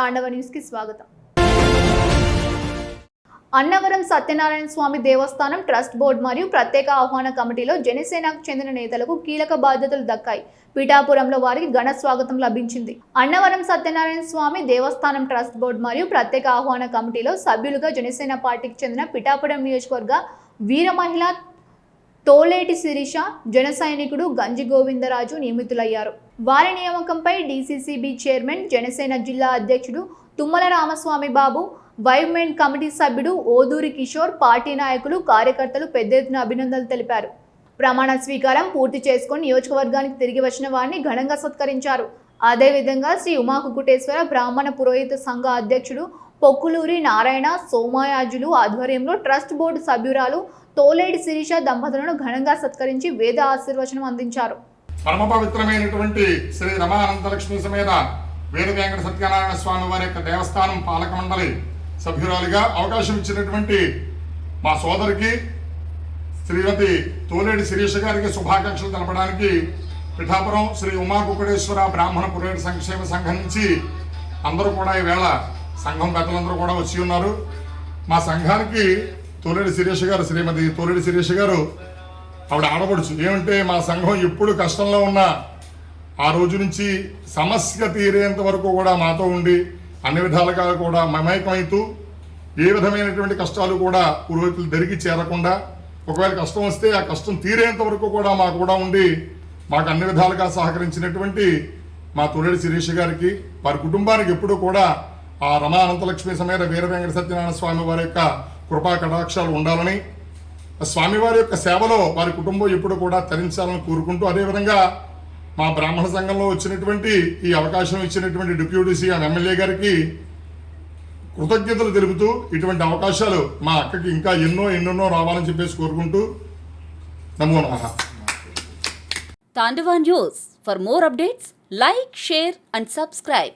తాండవ news కి స్వాగతం. అన్నవరం సత్యనారాయణ స్వామి దేవస్థానం trust board మరియు ప్రత్యేక ఆహ్వాన కమిటీలో జనసేనకు చెందిన నేతలకు కీలక బాధ్యతలు దక్కాయి. పిఠాపురంలో వారికి ఘన స్వాగతం లభించింది. అన్నవరం సత్యనారాయణ స్వామి దేవస్థానం ట్రస్ట్ బోర్డు మరియు ప్రత్యేక ఆహ్వాన కమిటీలో సభ్యులుగా జనసేన పార్టీకి చెందిన పిఠాపురం నియోజకవర్గ వీర మహిళ తోలేటి శిరీష, జన సైనికుడు గంజి గోవిందరాజు నియమితులయ్యారు. వారి నియామకంపై డీసీసీబీ చైర్మన్, జనసేన జిల్లా అధ్యక్షుడు తుమ్మల రామస్వామి బాబు, వైవ్మెంట్ కమిటీ సభ్యుడు ఓదూరి కిషోర్, పార్టీ నాయకులు, కార్యకర్తలు పెద్ద ఎత్తున అభినందనలు తెలిపారు. ప్రమాణ స్వీకారం పూర్తి చేసుకుని నియోజకవర్గానికి తిరిగి వచ్చిన వారిని ఘనంగా సత్కరించారు. అదేవిధంగా శ్రీ ఉమాకుకుటేశ్వర బ్రాహ్మణ పురోహిత సంఘ అధ్యక్షుడు పొక్కులూరి నారాయణ సోమయాజులు ఆధ్వర్యంలో ట్రస్ట్ బోర్డు సభ్యురాలు తోలేటి శిరీష దంపతులను ఘనంగా సత్కరించి వేద ఆశీర్వచనం అందించారు. పరమ పవిత్రమైనటువంటి శ్రీ రమానందలక్ష్మి సమేత వీర వెంకట సత్యనారాయణ స్వామి వారి యొక్క దేవస్థానం పాలక మండలి సభ్యురాలిగా అవకాశం ఇచ్చినటువంటి మా సోదరికి శ్రీమతి తోలేటి శిరీష గారికి శుభాకాంక్షలు తెలపడానికి పిఠాపురం శ్రీ ఉమాకుకుటేశ్వర బ్రాహ్మణ పురోహిత సంక్షేమ సంఘం నుంచి అందరూ కూడా ఈవేళ సంఘం పెద్దలందరూ కూడా వచ్చి ఉన్నారు. మా సంఘానికి తోలేటి శిరీష గారు, శ్రీమతి తోలేటి శిరీష గారు ఆవిడ ఆడపడుచు. ఏమంటే మా సంఘం ఎప్పుడు కష్టంలో ఉన్న ఆ రోజు నుంచి సమస్య తీరేంత వరకు కూడా మాతో ఉండి అన్ని విధాలుగా కూడా మమేకమైతూ ఏ విధమైనటువంటి కష్టాలు కూడా పురోహితులు దరికి చేరకుండా, ఒకవేళ కష్టం వస్తే ఆ కష్టం తీరేంత వరకు కూడా మాకు కూడా ఉండి మాకు అన్ని విధాలుగా సహకరించినటువంటి మా తోలేటి శిరీష గారికి, వారి కుటుంబానికి ఎప్పుడూ కూడా ఆ రమా అనంతలక్ష్మి సమేత వీర వెంకట సత్యనారాయణ స్వామి వారి యొక్క కృపా కటాక్షాలు ఉండాలని, స్వామివారి యొక్క సేవలో వారి కుటుంబం ఎప్పుడు కూడా తరించాలని కోరుకుంటూ, అదేవిధంగా మా బ్రాహ్మణ సంఘంలో వచ్చినటువంటి ఈ అవకాశం ఇచ్చినటువంటి డిప్యూటీ సీఎం ఎమ్మెల్యే గారికి కృతజ్ఞతలు తెలుపుతూ, ఇటువంటి అవకాశాలు మా అక్కకి ఇంకా ఎన్నెన్నో రావాలని చెప్పేసి కోరుకుంటూ నమో నమః. తాండవ news. For more updates, like, share and subscribe.